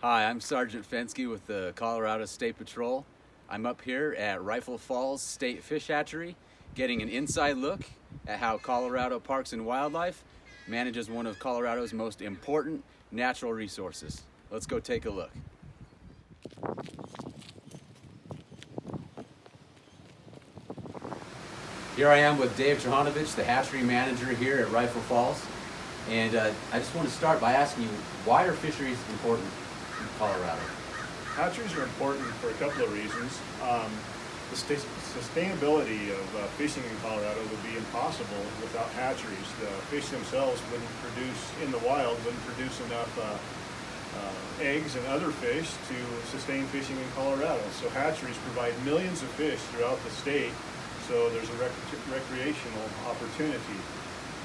Hi, I'm Sergeant Fenske with the Colorado State Patrol. I'm up here at Rifle Falls State Fish Hatchery getting an inside look at how Colorado Parks and Wildlife manages one of Colorado's most important natural resources. Let's go take a look. Here I am with Dave Trahanovich, the hatchery manager here at Rifle Falls. And I just want to start by asking you, why are fisheries important in Colorado? Hatcheries are important for a couple of reasons. The sustainability of fishing in Colorado would be impossible without hatcheries. The fish themselves wouldn't produce, in the wild, wouldn't produce enough eggs and other fish to sustain fishing in Colorado. So hatcheries provide millions of fish throughout the state, so there's a recreational opportunity.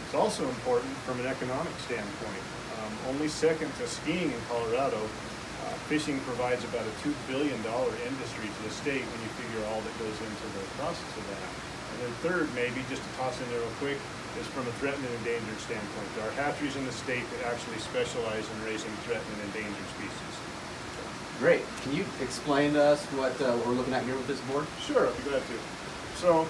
It's also important from an economic standpoint. Only second to skiing in Colorado, fishing provides about a $2 billion industry to the state when you figure all that goes into the process of that. And then third, maybe just to toss in there real quick, is from a threatened and endangered standpoint. There are hatcheries in the state that actually specialize in raising threatened and endangered species. Great. Can you explain to us what we're looking at here with this board? Sure, I'd be glad to. So,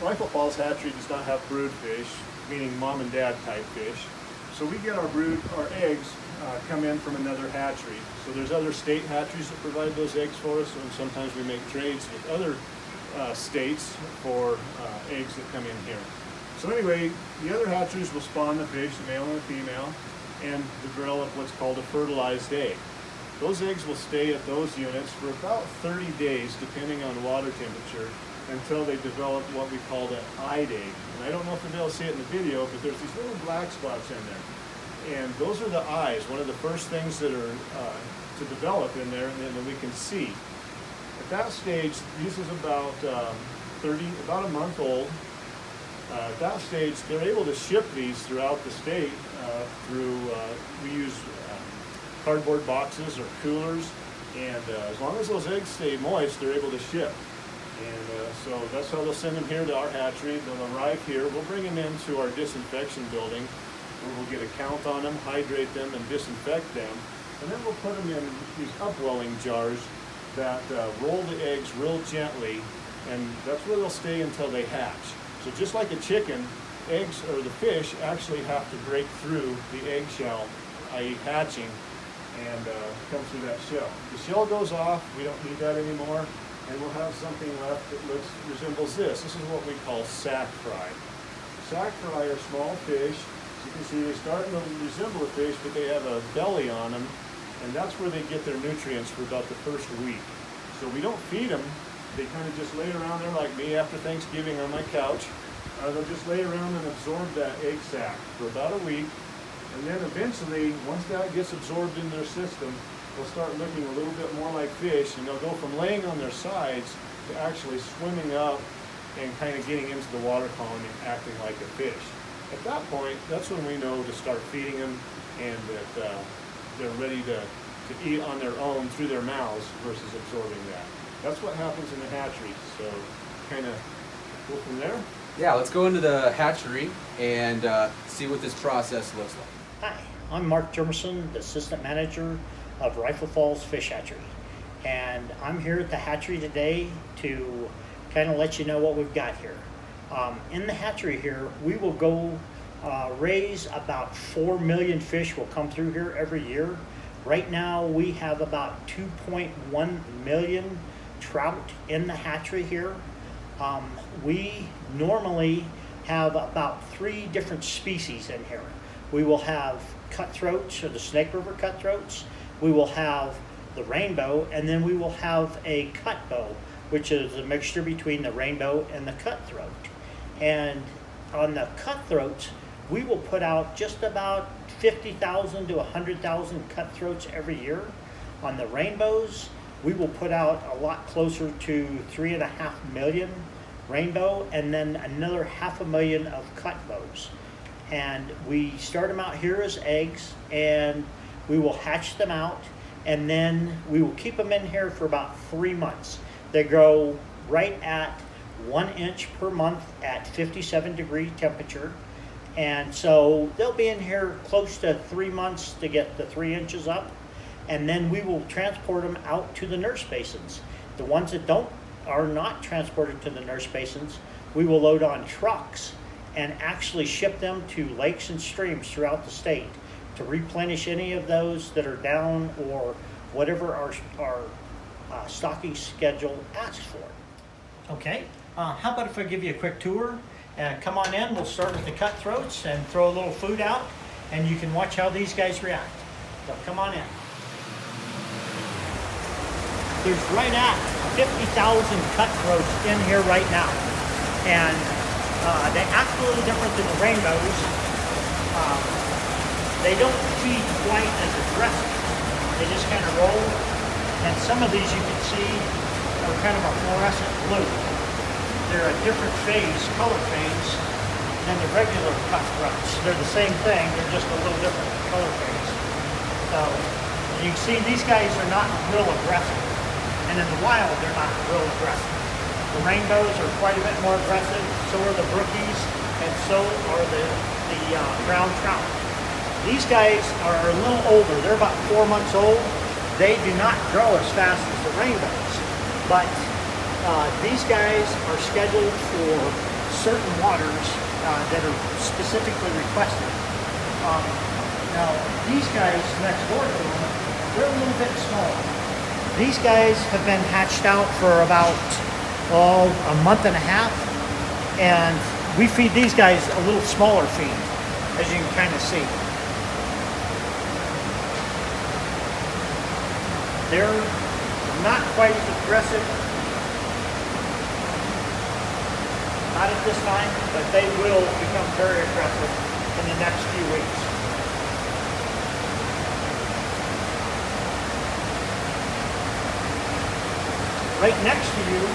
Rifle Falls Hatchery does not have brood fish, meaning mom and dad type fish. So we get our eggs come in from another hatchery. So there's other state hatcheries that provide those eggs for us, and sometimes we make trades with other states for eggs that come in here. So anyway, the other hatcheries will spawn the fish, the male and the female, and develop what's called a fertilized egg. Those eggs will stay at those units for about 30 days, depending on water temperature, until they develop what we call the eyed egg. And I don't know if you'll be able to see it in the video, but there's these little black spots in there. And those are the eyes, one of the first things that are to develop in there, and then we can see. At that stage, this is about about a month old. At that stage, they're able to ship these throughout the state we use cardboard boxes or coolers, and as long as those eggs stay moist, they're able to ship. And so that's how they'll send them here to our hatchery. They'll arrive here. We'll bring them into our disinfection building, where we'll get a count on them, hydrate them, and disinfect them. And then we'll put them in these upwelling jars that roll the eggs real gently, and that's where they'll stay until they hatch. So just like a chicken, eggs, or the fish, actually have to break through the eggshell, i.e. hatching, and come through that shell. The shell goes off, we don't need that anymore, and we'll have something left that resembles this. This is what we call sack fry. Sack fry are small fish. As you can see, they start to resemble a fish, but they have a belly on them, and that's where they get their nutrients for about the first week. So we don't feed them. They kind of just lay around there like me after Thanksgiving on my couch. They'll just lay around and absorb that egg sac for about a week, and then eventually, once that gets absorbed in their system, they'll start looking a little bit more like fish, and they'll go from laying on their sides to actually swimming up and kind of getting into the water column and acting like a fish. At that point, that's when we know to start feeding them, and that they're ready to eat on their own through their mouths versus absorbing that. That's what happens in the hatchery. So kind of go from there. Yeah, let's go into the hatchery and see what this process looks like. Hi, I'm Mark Jermerson, the Assistant Manager of Rifle Falls Fish Hatchery. And I'm here at the hatchery today to kind of let you know what we've got here. In the hatchery here, we will go raise about 4 million fish will come through here every year. Right now we have about 2.1 million trout in the hatchery here. We normally have about 3 different species in here. We will have cutthroats, or the Snake River cutthroats. We will have the rainbow, and then we will have a cutbow, which is a mixture between the rainbow and the cutthroat. And on the cutthroats, we will put out just about 50,000 to 100,000 cutthroats every year. On the rainbows, we will put out a lot closer to 3.5 million rainbow, and then another 500,000 of cutbows. And we start them out here as eggs, and we will hatch them out, and then we will keep them in here for about 3 months. They grow right at 1 inch per month at 57-degree temperature. And so they'll be in here close to 3 months to get the 3 inches up. and then we will transport them out to the nurse basins. The ones that are not transported to the nurse basins, we will load on trucks and actually ship them to lakes and streams throughout the state to replenish any of those that are down or whatever our stocking schedule asks for. Okay, how about if I give you a quick tour? Come on in, we'll start with the cutthroats and throw a little food out, and you can watch how these guys react. So come on in. There's right at 50,000 cutthroats in here right now. And they act a little different than the rainbows. They don't feed quite as aggressive. They just kind of roll. And some of these you can see are kind of a fluorescent blue. They're a different phase, color phase, than the regular cutthroats. They're the same thing, they're just a little different color phase. So you can see these guys are not real aggressive. And in the wild, they're not real aggressive. The rainbows are quite a bit more aggressive, so are the brookies, and so are the brown trout. These guys are a little older. They're about 4 months old. They do not grow as fast as the rainbows, but these guys are scheduled for certain waters that are specifically requested. Now, these guys next door to them, they're a little bit smaller. These guys have been hatched out for about a month and a half, and we feed these guys a little smaller feed, as you can kind of see. They're not quite as aggressive, not at this time, but they will become very aggressive in the next few weeks. Right next to you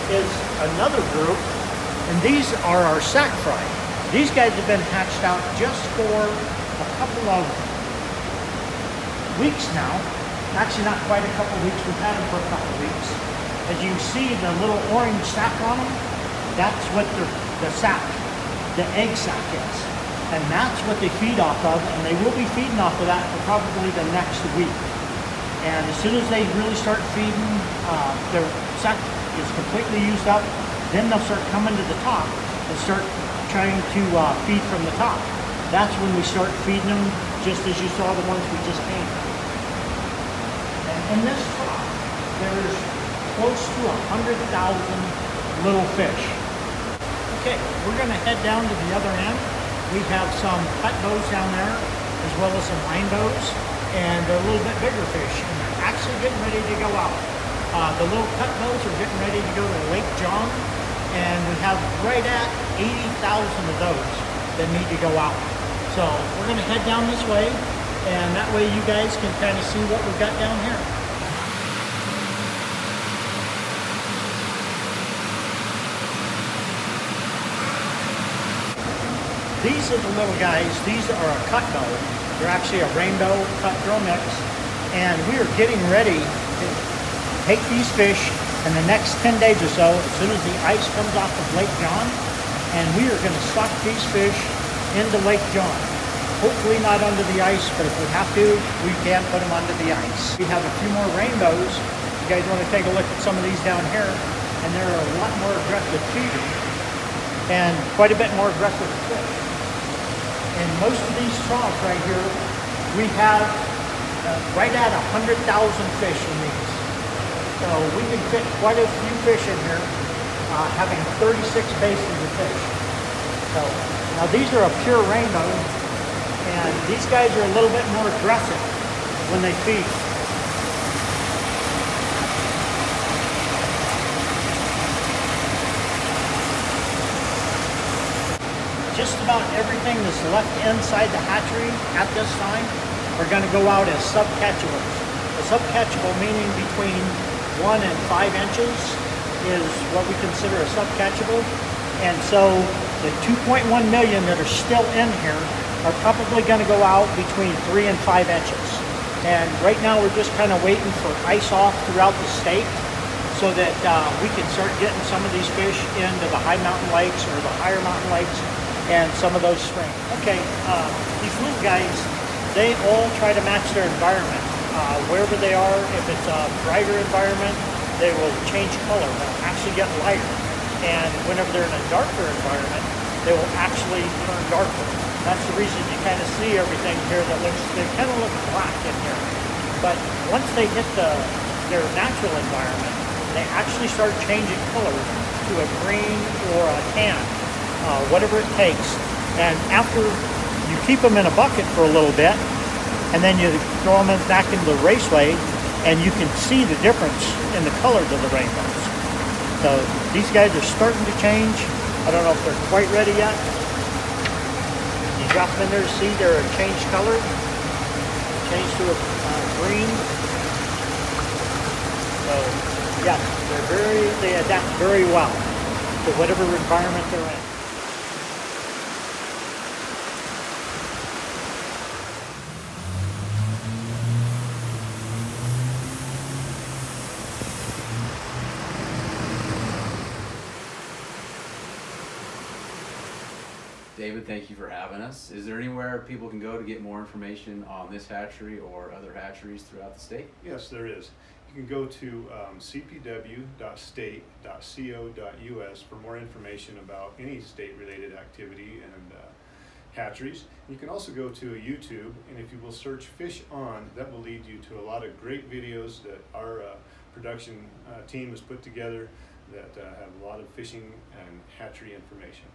is another group, and these are our sack fry. These guys have been hatched out just for a couple of weeks now. Actually, not quite a couple of weeks. We've had them for a couple of weeks. As you can see, the little orange sack on them, that's what the sack, the egg sack is. And that's what they feed off of, and they will be feeding off of that for probably the next week. And as soon as they really start feeding, their sack is completely used up, then they'll start coming to the top and start trying to feed from the top. That's when we start feeding them, just as you saw the ones we just came. And in this trough, there's close to 100,000 little fish. Okay, we're gonna head down to the other end. We have some cut bows down there, as well as some line bows. And they're a little bit bigger fish, and they're actually getting ready to go out. The little cut bows are getting ready to go to Lake John, and we have right at 80,000 of those that need to go out. So we're going to head down this way, and that way you guys can kind of see what we've got down here. These are the little guys. These are a cut bow. They're actually a rainbow cutthroat mix, and we are getting ready to take these fish in the next 10 days or so, as soon as the ice comes off of Lake John, and we are going to suck these fish into Lake John. Hopefully not under the ice, but if we have to, we can put them under the ice. We have a few more rainbows. You guys want to take a look at some of these down here, and they're a lot more aggressive feeding and quite a bit more aggressive fish. In most of these troughs right here, we have right at 100,000 fish in these. So we can fit quite a few fish in here, having 36 basins of fish. So now these are a pure rainbow, and these guys are a little bit more aggressive when they feed. Just about everything that's left inside the hatchery at this time are going to go out as subcatchables. A subcatchable meaning between 1 and 5 inches is what we consider a subcatchable. And so the 2.1 million that are still in here are probably going to go out between 3 and 5 inches. And right now we're just kind of waiting for ice off throughout the state so that we can start getting some of these fish into the high mountain lakes or the higher mountain lakes and some of those streams. Okay, these little guys, they all try to match their environment. Wherever they are, if it's a brighter environment, they will change color. They'll actually get lighter. And whenever they're in a darker environment, they will actually turn darker. That's the reason you kind of see everything here that they kind of look black in here. But once they hit their natural environment, they actually start changing color to a green or a tan, whatever it takes. And after you keep them in a bucket for a little bit, and then you throw them back into the raceway, and you can see the difference in the colors of the rainbows. So these guys are starting to change. I don't know if they're quite ready yet. You drop them in there to see they're changed color, changed to a green. So yeah, they adapt very well to whatever environment they're in. David, thank you for having us. Is there anywhere people can go to get more information on this hatchery or other hatcheries throughout the state? Yes, there is. You can go to cpw.state.co.us for more information about any state-related activity and hatcheries. You can also go to YouTube, and if you will search Fish On, that will lead you to a lot of great videos that our production team has put together that have a lot of fishing and hatchery information.